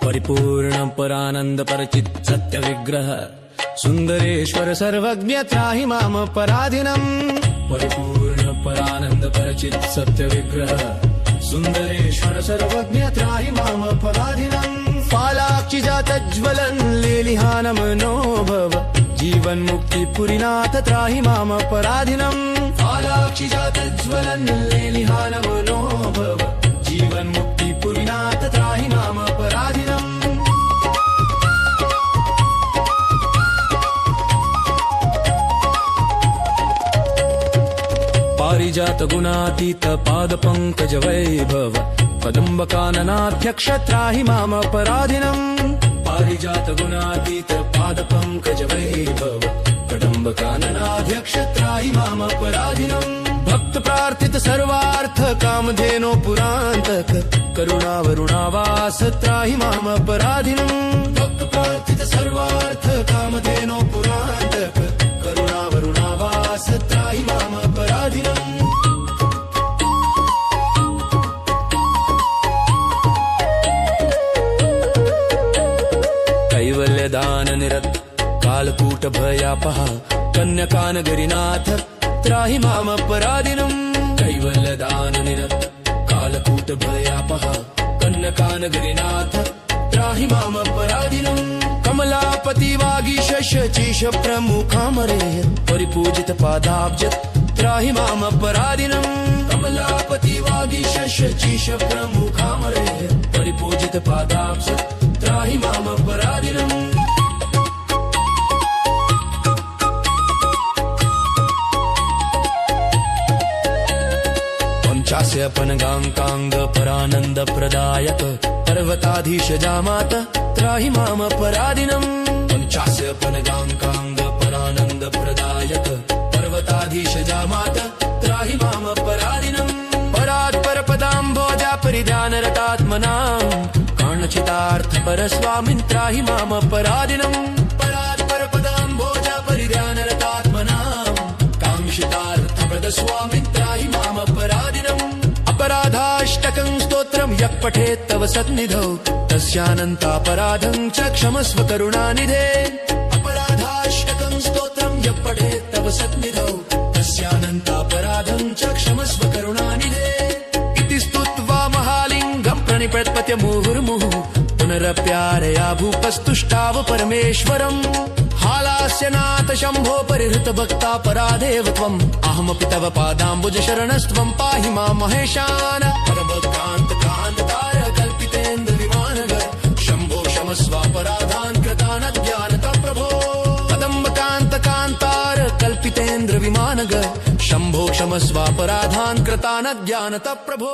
परिपूर्ण परानंद परचित सत्य विग्रह सुंदरेश्वर सर्वज्ञ त्राहि माम पराधीनम् परिपूर्ण परानंद परचित सत्य विग्रह सुंदरेश्वर सर्वज्ञ त्राहि माम पराधीनम् फालाक्षि जातज्वलन् लेलिहानं नो भव जीवन मुक्ति पुरीनाथ त्राहि माम पराधीनम् फालाक्षि जातज्वलन् लेलिहानं नो भव जीवन मुक्ति पुरीनाथ त्राहि माम पराधीनम् पारिजात गुणातीत पाद पंकज वैभव कदंब काननाध्यक्ष त्राहि माम पराधीनम् पारिजात गुणातीत पाद पंकज वैभव कदंब काननाध्यक्ष त्राहि माम पराधीनम् भक्त प्रार्थित सर्वार्थ कामधेनो पुरांतक करुणा वरुणावास त्राहि माम पराधीनम् भक्त प्रार्थित सर्वार्थ कामधेनो पुरांतक करुणा वरुणावास त्राहि माम पराधीनम् कैवल्यदान निरत कालकूट भयापः कन्यकानगरीनाथ त्राहि माम पराधीनम् कैवल्यदान निरत कालकूट भयापः कन्यकानगरीनाथ त्राहि माम पराधीनम् कमलापति वागीश शचीश प्रमुखामरे परिपूजित पादाब्ज त्राहि माम पराधीनम् कमलापति वागीश शचीश प्रमुखामरे परिपूजित पादाब्ज त्राहि माम पराधीनम् पंचास्य पनगांकांग परानंद प्रदायक पर्वताधीश जामात त्राहि माम पराधीनम् पंचास्य पनगांकांग परानंद प्रदायक पर्वताधीश जामात त्राहि माम पराधीनम् परात् परपदाम्भोजा परिधान रतात्मनाम् कारणचितार्थ परस्वामिन् त्राहि माम पराधीनम् परात् परपदाम्भोजा परिधान रतात्मनाम् काङ्क्षितार्थ प्रदस्वामिन् त्राहि माम पराधीनम् अपराधाष्टकं स्तोत्रं यः पठेत् तव सन्निधौ तस्यानन्तापराधं च क्षमस्व करुणानिधे अपराधाष्टकं स्तोत्रं यः पठेत् तव सन्निधौ तस्यानन्तापराधं च क्षमस्व करुणानिधे इति स्तुत्वा महालिङ्गं प्रणिपत्य मुहुर्मुहुः पुनरप्यारया भूपस्तुष्टाव परमेश्वरम् हालास्यनाथ शम्भो परिहृत भक्तापराधेव त्वम् अहमपि तव पादाम्बुज शरणस्त्वं पाहि मां महेशान परभक्तान्तकान्ततार कल्पितेन्द्र विमानगर शम्भो क्षमस्वापराधान् कृतान् अज्ञानतः प्रभो कदम्बकान्तकान्तार कल्पितेन्द्र विमानगर शम्भो क्षमस्वापराधान् कृतान् अज्ञानतः प्रभो।